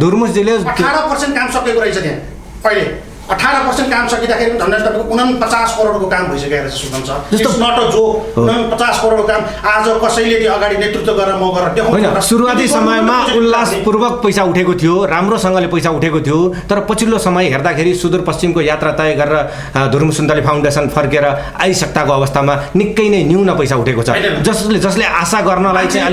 धुर्मुसजीले 18% काम सकेको रहेछ त्यहाँ अहिले 18% काम सकिँदाखेरि झन्डै तपाईँको 49 करोडको काम भइसकेको रहेछ सुन्नुहुन्छ इट्स नट अ जो 49 करोडको काम आज कसैले त्यो अगाडि नेतृत्व गरेर म गरेर होइन सुरुवाती समयमा उल्लासपूर्वक पैसा उठेको थियो राम्रोसँगले पैसा उठेको थियो तर पछिल्लो समय हेर्दाखेरि सुदूरपश्चिमको यात्रा तय गरेर धुर्मु सुन्तली फाउन्डेसन फर्केर आइसक्ताको अवस्थामा निकै नै न्यून पैसा उठेको छ जसले आशा गर्नलाई चाहिँ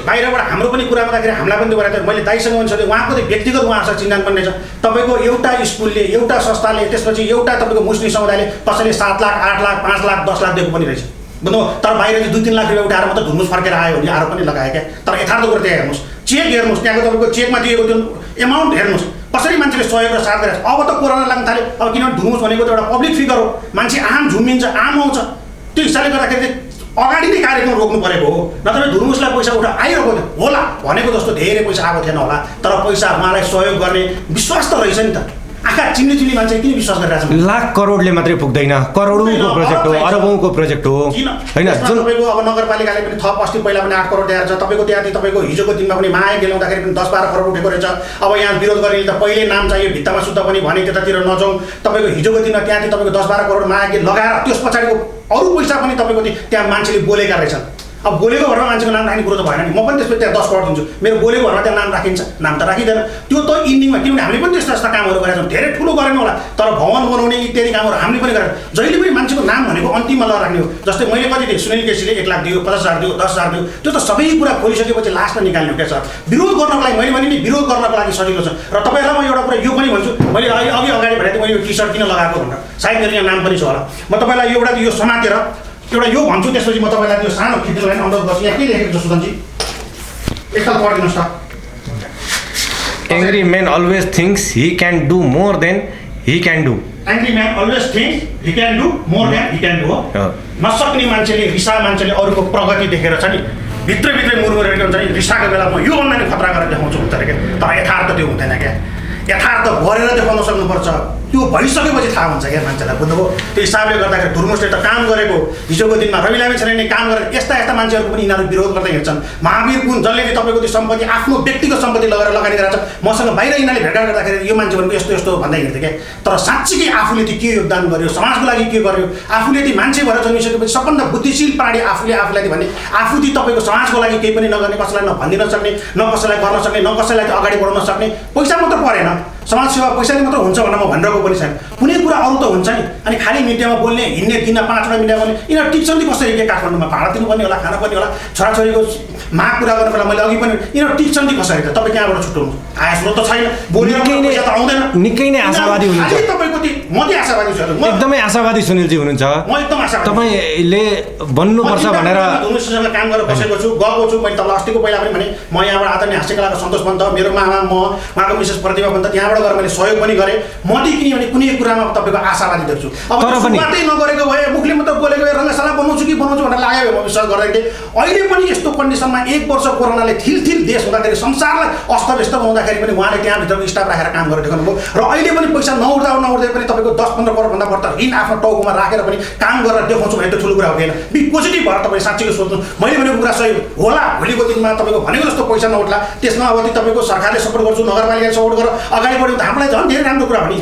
बाहिरबाट हाम्रो पनि कुरा गर्दाखेरि हामीलाई पनि गरेर मैले दाइसँग भनिसकेँ उहाँको चाहिँ व्यक्तिगत उहाँसँग चिन्तान पनि छ तपाईँको एउटा स्कुलले एउटा संस्थाले त्यसपछि एउटा तपाईँको मुस्लिम समुदायले कसैले 7 लाख 8 लाख 5 लाख 10 लाख दिएको पनि रहेछ बुझ्नु तर बाहिर चाहिँ 2-3 लाख रुपियाँ उठाएर मात्रै धुर्मुस फर्केर आयो भने आरोप पनि लगायो क्या तर यथार्थ कुरो त्यहाँ हेर्नुहोस् चेक हेर्नुहोस् त्यहाँको तपाईँको चेकमा दिएको त्यो एमाउन्ट हेर्नुहोस् कसरी मान्छेले सहयोग र साथ गरेर अब त कोरोना लाग्न थाल्यो अब किनभने धुर्मुस भनेको त एउटा पब्लिक फिगर हो मान्छे आम झुम्मिन्छ आम आउँछ त्यो हिसाबले गर्दाखेरि अगाडि नै कार्यक्रम रोक्नु परेको हो नत्र धुर्मुसलाई पैसा उठा आइरहेको होला भनेको जस्तो धेरै पैसा आएको थिएन होला तर पैसा उहाँलाई सहयोग गर्ने विश्वास त रहेछ नि त आँखा चिम्ली मान्छे किन विश्वास गरिरहेको छ लाख करोडले मात्रै पुग्दैन करोडौँको प्रोजेक्ट हो अरबौँको प्रोजेक्ट हो होइन जुन तपाईँको अब नगरपालिकाले पनि थप अस्ति पहिला पनि 8 करोड दिएर छ तपाईँको त्यहाँ तपाईँको हिजोको दिनमा पनि माया गेलाउँदाखेरि पनि 10-12 करोड उठेको रहेछ अब यहाँ विरोध गर्ने त पहिले नाम चाहियो भित्तामा सुत्ता पनि भने त्यतातिर नजाउँ तपाईँको हिजोको दिनमा त्यहाँ तपाईँको 10-12 करोड माया गेल लगाएर त्यस पछाडिको अरू पैसा पनि तपाईँको त्यहाँ मान्छेले बोलेका रहेछन् अब बोलेको घरमा मान्छेको नाम राख्ने कुरो त भएन नि म पनि त्यसपछि त्यहाँ 10 करोड दिन्छु मेरो बोलेको घरमा त्यहाँ नाम राखिन्छ नाम त राखिँदैन त्यो त इन्डिङमा किनभने हामीले पनि त्यस्ता कामहरू गरेका छौँ धेरै ठुलो गरेन होला तर भवन बनाउने इत्यादि कामहरू हामीले पनि गरेर जहिले पनि मान्छेको नाम भनेको अन्तिममा लगाउने हो जस्तै मैले कति दिएँ सुनिल केसीले 1 लाख दियो 50,000 दियो 10,000 दियो त्यो त सबै कुरा खोलिसकेपछि लास्टमा निकाल्ने हो क्या सर विरोध गर्नको लागि मैले भने नि विरोध गर्नको लागि सजिलो छ र तपाईँहरूलाई म एउटा कुरा यो पनि भन्छु मैले अघि भनेको थिएँ मैले यो टी सर्ट किन लगाएको भनेर सायद मेरो यहाँ नाम पनि छ होला म तपाईँलाई एउटा यो समातेर एउटा यो भन्छु त्यसपछि म तपाईँलाई त्यो सानो खिच्नु लागि अनुरोध गर्छु यहाँ के लेखेको छ सुदनजी एकताल पढिदिनुहोस् त angry man always thinks he can do more than he can do angry man always thinks he can do more than he can do हो नसक्ने मान्छेले रिसा मान्छेले अरूको प्रगति देखेर छ नि भित्रभित्रै मुरमुरेको हुन्छ नि रिसाको बेला म योभन्दा नि खतरा गरेर देखाउँछु हुन्छ अरे क्या तर यथार्थ त्यो हुँदैन क्या यथार्थ गरेर देखाउन सक्नुपर्छ त्यो भइसकेपछि थाहा हुन्छ क्या मान्छेलाई बुझ्नुभयो त्यो हिसाबले गर्दाखेरि धुर्मुसले त काम गरेको हिजोको दिनमा रवि लामिछानेले काम गरेर यस्ता मान्छेहरूको पनि यिनीहरू विरोध गर्दै हिँड्छन् महावीर गुण जसले तपाईँको त्यो सम्पत्ति आफ्नो व्यक्तिगत सम्पत्ति लगेर लगानी गरेर मसँग बाहिर यिनीहरूले भेटघाट गर्दाखेरि यो मान्छे भनेको यस्तो यस्तो भन्दै हिँड्थ्यो क्या तर साँच्चीकै आफूले त्यो के योगदान गर्यो समाजको लागि के गर्यो आफूले त्यो मान्छे भएर जन्मिसकेपछि सबभन्दा बुद्धिशील प्राणी आफूलाई भने आफू त्यो तपाईँको समाजको लागि केही पनि नगर्ने कसैलाई नभनिदिन सक्ने न कसैलाई गर्न सक्ने न कसैलाई त्यो अगाडि बढाउन सक्ने पैसा मात्र परेन समाजसेवा पैसाले मात्र हुन्छ भनेर म भनिरहेको पनि छैन कुनै कुरा अरू त हुन्छ नि अनि खालि मिडियामा बोल्ने हिँड्ने दिन 5वटा मिडिया बोल्ने यिनीहरू टिप्छन् नि कसरी के काठमाडौँमा भाडा तिर्नुपर्ने होला खाना पर्ने होला छोराछोरीको माग कुरा गर्नु बेला मैले अघि पनि यिनीहरू टिप्छन् नि कसरी त तपाईँ कहाँबाट छुट्याउनु आय स्रोत त छैन बोलेर पैसा त आउँदैन निकै नै आशावादी हुनुहुन्छ तपाईँको म चाहिँ आशावादी छु एकदमै आशावादी सुनिलजी हुनुहुन्छ म एकदम आशावादी तपाईँले बन्नुपर्छ भनेर धुर्मुससँग काम गरेर बसेको छु गएको छु मैले तपाईँलाई अस्तिको पहिला पनि भने म यहाँबाट आदरणीय हाँस्यकलाको सन्तोष पन्त मेरो मामा म उहाँको मिसेस प्रतिभा पन्त त्यहाँबाट गएर मैले सहयोग पनि गरेँ म चाहिँ किनभने कुनै कुरामा तपाईँको आशावादी देख्छु अब सुरुवातै नगरेको भए मुखले मात्र बोलेको भए रङ्गशाला बनाउँछु भनेर लाग्यो म विश्वास गर्दैन थिएँ अहिले पनि यस्तो कन्डिसनमा 1 वर्ष कोरोनाले थिल देश हुँदाखेरि संसारलाई अस्तव्यस्त हुँदाखेरि पनि उहाँले त्यहाँभित्रको स्टाफ राखेर काम गरेर देखाउनु भयो र अहिले पनि पैसा नउठ्दै पनि तपाईँको 10-15 करोडभन्दा बढ्ता ऋण आफ्नो टाउकोमा राखेर पनि काम गरेर देखाउँछु भने त ठुलो कुरा हुँदैन बी पोजिटिभ भएर तपाईँ साँच्चीको सोच्नु मैले भनेको कुरा सही होला भोलिको दिनमा तपाईँको भनेको जस्तो पैसा नउठ्ला त्यसमा अब तपाईँको सरकारले सपोर्ट गर्छु नगरपालिकाले सपोर्ट गरेर अगाडि बढ्यो भने हामीलाई झन् धेरै राम्रो कुरा हो नि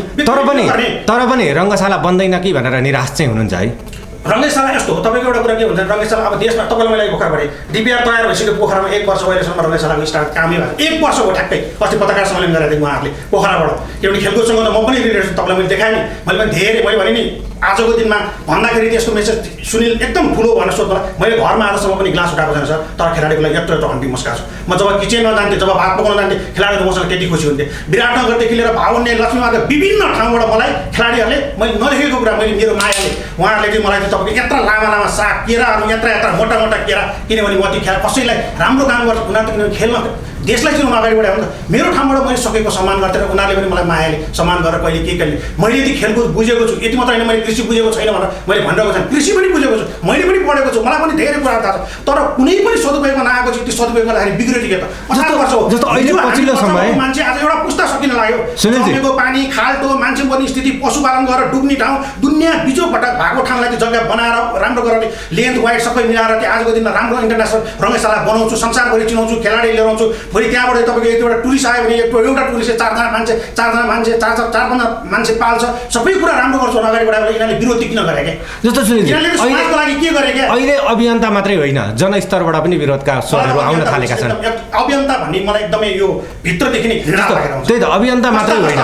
तर पनि रङ्गशाला बन्दैन कि भनेर निराश चाहिँ हुनुहुन्छ है रङ्गशाला यस्तो हो तपाईँको एउटा कुरा के हुन्छ रङ्गशाला अब देशमा तपाईँलाई मैले पोखरा पढेँ डिपिआर तयार भइसक्यो पोखरामा 1 वर्ष अहिलेसम्म रङ्गशालाको स्टार्ट कामै भएको 1 वर्ष हो ठ्याक्कै अस्ति पत्रकार सम्मेलन गरेको थिएँ उहाँहरूले पोखराबाट किनभने खेलकुदसँग त म पनि रिलेटेड छु तपाईँलाई मैले देखाएँ नि मैले पनि धेरै मैले भने नि आजको दिनमा भन्दाखेरि त्यसको मेसेज सुनिल एकदम ठुलो भनेर सोध्दा मैले घरमा आजसम्म पनि ग्लास उठाएको छैन सर, तर खेलाडीको लागि यत्रो हन्डी मस्काएको छु। म जब किचनमा जान्थेँ, जब भात पकाउन जान्थेँ, खेलाडीहरू मसँग त्यति खुसी हुन्थे। विराटनगरदेखि लिएर भावन्य लक्ष्मीमार्ग विभिन्न ठाउँबाट मलाई खेलाडीहरूले मैले नदेखेको कुरा मैले मेरो मायाले उहाँहरूले चाहिँ मलाई चाहिँ तपाईँको यत्रो लामा लामा साग केराहरू यत्रा मोटा मोटा केरा, किनभने म त्यो कसैलाई राम्रो काम गर्छ उनीहरू किनभने खेलमा देशलाई चाहिँ अगाडि बढायो भने त मेरो ठाउँबाट मैले सकेको सम्मान गर्थेँ र उनीहरूले पनि मलाई मायाले सम्मान गरेर कहिले मैले यति खेलकुद बुझेको छु। यति मात्र होइन, मैले कृषि बुझेको छैन भनेर मैले भनिरहेको छैन, कृषि पनि बुझेको छु, मैले पनि पढेको छु, मलाई पनि धेरै कुरा थाहा छ। तर कुनै पनि सदुपयोगमा नआएको छु, त्यो सदुपयोग गर्दाखेरि बिग्रियो के त 50 वर्ष हो। जस्तो अहिले पछिल्लो समय मान्छे आज एउटा पुस्ता सकिन लाग्यो, जमेको पानी खाल्टो मान्छे पर्ने स्थिति, पशुपालन गरेर डुब्ने ठाउँ, दुनियाँ बिजोपटक भएको ठाउँलाई चाहिँ जग्गा बनाएर राम्रो गरेर लेन्थ वाइड सबै मिलाएर चाहिँ आजको दिनमा राम्रो इन्टरनेसनल रङ्गशाला बनाउँछु, संसारभरि चिनाउँछु, खेलाडी लिएर आउँछु। भोलि त्यहाँबाट तपाईँको एउटा टुरिस्ट आयो भने एउटा टुरिस्टले चारजना मान्छे चार पाँच मान्छे पाल्छ, सबै कुरा राम्रो गर्छ। अगाडि बढाएर यिनीहरूले विरोधी किन गरे क्या? जस्तो यिनीहरूले समाजको लागि के गरे क्या? अहिले अभियन्ता मात्रै होइन, जनस्तरबाट पनि विरोधका स्वरहरू आउन थालेका छन्। अभियन्ता भन्ने मलाई एकदमै यो भित्रदेखि नै घृणा लागेर आउँछ। त्यही त, अभियन्ता मात्रै होइन,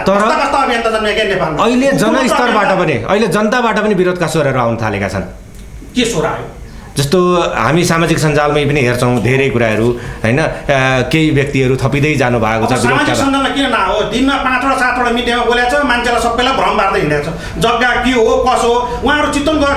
तर अभियन्ता जन्मेका नेपालमा अहिले जनस्तरबाट पनि, अहिले जनताबाट पनि विरोधका स्वरहरू आउन थालेका छन्। के स्वर आयो? जस्तो हामी सामाजिक सञ्जालमै पनि हेर्छौँ धेरै कुराहरू होइन, केही व्यक्तिहरू थपिँदै जानु भएको छ। सामाजिक सञ्जालमा किन नहो? दिनमा 5वटा 7वटा मिडियामा बोलेको छ, मान्छेलाई सबैलाई भ्रम पार्दै हिँडेको छ। जग्गा के हो कसो हो उहाँहरू चितवनको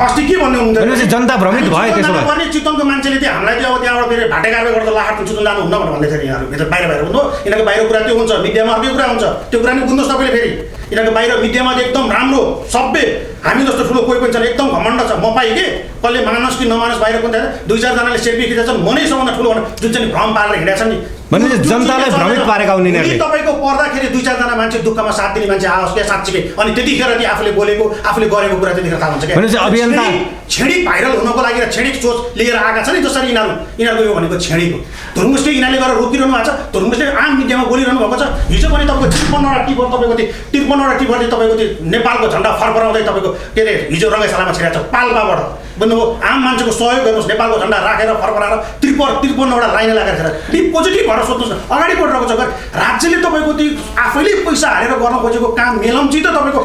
अस्ति के भन्नु हुँदैन, जनता भ्रमित भयो। त्यसो भए चितवनको मान्छेले चाहिँ हामीलाई चाहिँ अब त्यहाँबाट फेरि भाटेकार्य गर्दा लाहाटको चितवन जानु हुन्न भनेर भन्दै थियो। यिनीहरू भित्र बाहिर हुनु, यिनीहरूको बाहिर कुरा त्यो हुन्छ, मिडियामा अर्कै कुरा हुन्छ, त्यो कुरा नि बुझ्नुहोस् तपाईँले। फेरि यिनीहरूको बाहिर मिडियामा चाहिँ एकदम राम्रो सभ्य हामी जस्तो ठुलो कोही पनि छैन, एकदम घमण्ड छ। म पाएँ कि कसले मानस कि नमानस बाहिर पनि थिएन, 2-4जनाले सेल्फी खिचेछन्, म नै सबभन्दा ठुलो भनेर जुन चाहिँ भ्रम पारेर हिँडेका छन् नि, भने जनतालाई भ्रमित पारेका हुन् यिनीहरूले। तपाईँको पर्दाखेरि 2-4जना मान्छे दुःखमा साथ दिने मान्छे आओस् क्या साँच्चीकै, अनि त्यतिखेर चाहिँ आफूले बोलेको आफूले गरेको कुरा त्यतिखेर थाहा हुन्छ क्या। अभियन्ता छेडिक भाइरल हुनको लागि र छेडिक सोच लिएर आएका छन् नि, जसरी यिनीहरूको यो भनेको छेडिक हो। धुर्मुसले यिनीहरूले गरेर रोकिरहनु भएको छ, धुर्मुसले आम मिडियामा बोलिरहनु भएको छ। हिजो पनि तपाईँको 53वटा टिपर तपाईँको त्यो 53वटा टिपर चाहिँ तपाईँको त्यो नेपालको झन्डा फरफराउँदै तपाईँको के अरे हिजो रङ्गशालामा छिरेको छ पाल्पाबाट। भन्नुभयो आम मान्छेको सहयोग गर्नुहोस्, नेपालको झन्डा राखेर फरफराएर 53वटा लाइन लगाएर पोजिटिभ भएर सोध्नुहोस् न, अगाडि बढिरहेको छ। राज्यले तपाईँको त्यो आफैले पैसा हालेर गर्न खोजेको काम मेलम्ची त तपाईँको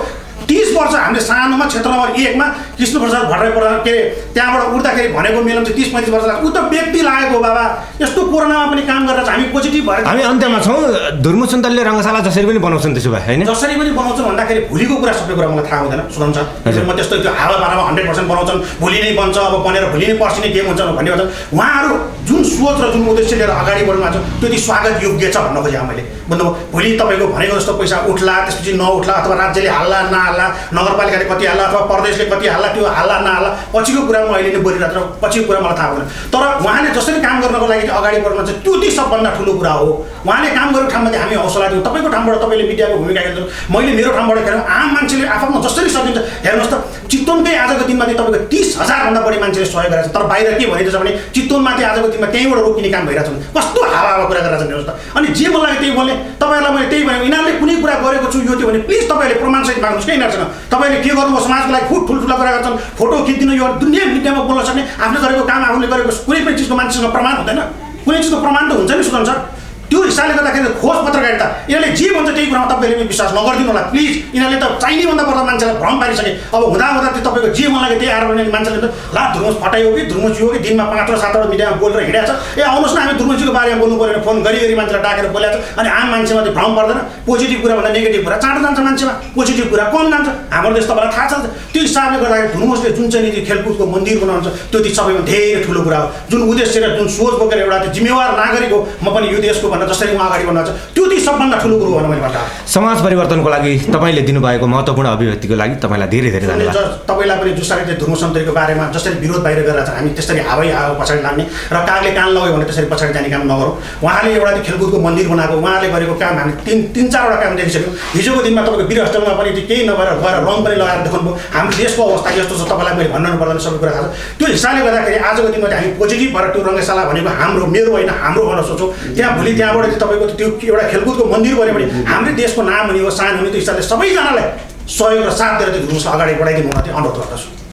30 वर्ष हामीले सानोमा क्षेत्र नम्बर 1 मा कृष्णप्रसाद भट्टराई प्रधान के अरे त्यहाँबाट उठ्दाखेरि भनेको मेलम चाहिँ 30-35 वर्ष लाग्छ। ऊ त व्यक्ति लागेको बाबा, यस्तो कोरोनामा पनि काम गरेर हामी पोजिटिभ भएर हामी अन्त्यमा छौँ। धुर्मु सुन्तलले रङ्गशाला जसरी पनि बनाउँछन्, त्यसो भए होइन जसरी पनि बनाउँछन् भन्दाखेरि भोलिको कुरा सबै कुरा मलाई थाहा हुँदैन सुनाउँछ। म त्यस्तो त्यो हावापारामा 100% बनाउँछन्, भोलि नै बन्छ, अब बनेर भोलि नै पर्सि नै गेम हुन्छ भन्ने भन्छ। उहाँहरू जुन सोच र जुन उद्देश्य लिएर अगाडि बढ्नु भएको छ त्यो चाहिँ स्वागत योग्य छ भन्न खोजेँ मैले। भन्नुभयो भोलि तपाईँको भनेको जस्तो पैसा उठ्ला, त्यसपछि नउठ्ला, अथवा राज्यले हाल्ला नहाल्ला, नगरपालिकाले कति हाल्ला अथवा प्रदेशले कति हाल्ला, त्यो हाल्ला नहाल्ला पछिको कुरा म अहिले नै बोलिरहेको छु, पछिको कुरा मलाई थाहा हुँदैन। तर उहाँले जसरी काम गर्नको लागि अगाडि बढ्नु चाहिँ त्यो चाहिँ सबभन्दा ठुलो कुरा हो। उहाँले काम गरेको ठाउँमा चाहिँ हामी हौसला दिउँ। तपाईँको ठाउँबाट तपाईँले मिडियाको भूमिका खेल्नु, मैले मेरो ठाउँबाट खेल्नु, आम मान्छेले आफ्नो जसरी सकिन्छ हेर्नुहोस् त। चितवनकै आजको दिनमा चाहिँ तपाईँको 30,000 भन्दा बढी मान्छेले सहयोग गरेको छ। तर बाहिर के भनिदिन्छ भने चितवनमा चाहिँ आजको दिनमा त्यहीँबाट रोकिने काम भइरहेको छ। कस्तो हावा कुरा गरेर छन् हेर्नुहोस् त। अनि जे मन लाग्यो त्यही बोल्ने, तपाईँहरूलाई मैले त्यही भनेको यिनीहरूले कुनै कुरा गरेको छु यो त्यो भने प्लिज तपाईँहरूले प्रमाणसहित माग्नुहोस् क्या यिनीहरूसँग। तपाईँले के गर्नुभयो समाजको लागि खुब ठुल्ठुला कुरा गर्छन्, फोटो खिचिदिनु, यो दुनियाँ मिडियामा बोल्न सक्ने, आफूले गरेको काम आफूले गरेको कुनै पनि चिजको मान्छेसँग प्रमाण हुँदैन। कुनै चिजको प्रमाण त हुन्छ नि सुनाउँछ। त्यो हिसाबले गर्दाखेरि खोज पत्रकारिता यिनीहरूले जे भन्छ त्यही कुरामा तपाईँले पनि विश्वास नगरिदिनु होला प्लिज। यिनीहरूले त चाहिने भन्दा पर्दा मान्छेलाई भ्रम पारिसके। अब हुँदा त्यो तपाईँको जे मन लाग्यो त्यही आएर भने मान्छेले त ला धुर्मुस फटायो कि धुर्मुस हो कि दिनमा 5-7 मिडियामा बोलेर हिँडेको छ। ए आउनुहोस् न हामी धुर्मुसको बारेमा बोल्नु पऱ्यो, फोन गरी मान्छेलाई डाकेर बोलेको छ। अनि आम मान्छेमा त्यो भ्रम पर्दैन। पोजिटिभ कुरा भन्दा नेगेटिभ कुरा चाँडो जान्छ मान्छेमा, पोजिटिभ कुरा कम जान्छ। हाम्रो देश तपाईँलाई थाहा छ। त्यो हिसाबले गर्दाखेरि धुर्मुसले जुन चाहिँ खेलकुदको मन्दिर बनाउँछ त्यो चाहिँ सबैभन्दा धेरै ठुलो कुरा हो। जुन उद्देश्य र जुन सोच बोकेर एउटा त्यो जिम्मेवार नागरिक हो म पनि यो देशको भनेर जसरी म अगाडि त्यो चाहिँ सबभन्दा ठुलो कुरो हो मैले भन्दा। समाज परिवर्तनको लागि तपाईँले दिनुभएको महत्त्वपूर्ण अभिव्यक्तिको लागि तपाईँलाई धेरै धेरै धन्यवाद। तपाईँलाई पनि जसरी चाहिँ धुर्मु सन्तरीको बारेमा जसरी विरोध बाहिर गरेर छ हामी त्यसरी हावै हावा पछाडि लाग्ने र कागले कान लगायो भने त्यसरी पछाडि जाने काम नगरौँ। उहाँले एउटा त्यो खेलकुदको मन्दिर बनाएको, उहाँले गरेको काम हामी 3-4वटा काम देखिसक्यौँ। हिजोको दिनमा तपाईँको वीर हस्टेलमा पनि केही नभएर गएर रङ पनि लगाएर देखाउनुभयो। हाम्रो देशको अवस्था यस्तो छ, तपाईँलाई मैले भन्नु पर्दैन, सबै कुरा थाहा छ। त्यो हिसाबले गर्दाखेरि आजको दिनमा चाहिँ हामी पोजिटिभ भएर त्यो रङ्गशाला भनेको हाम्रो मेरो होइन हाम्रो भनेर सोचौँ। भोलि त्यहाँबाट चाहिँ तपाईँको त्यो एउटा खेलकुदको मन्दिर बन्यो भने हाम्रै देशको नाम हुने हो, सान हुने, त्यो हिसाबले सबैजनालाई सहयोग र साथ दिएर त्यो धुर्मुसलाई अगाडि बढाइदिनु हुन अनुरोध गर्दछु।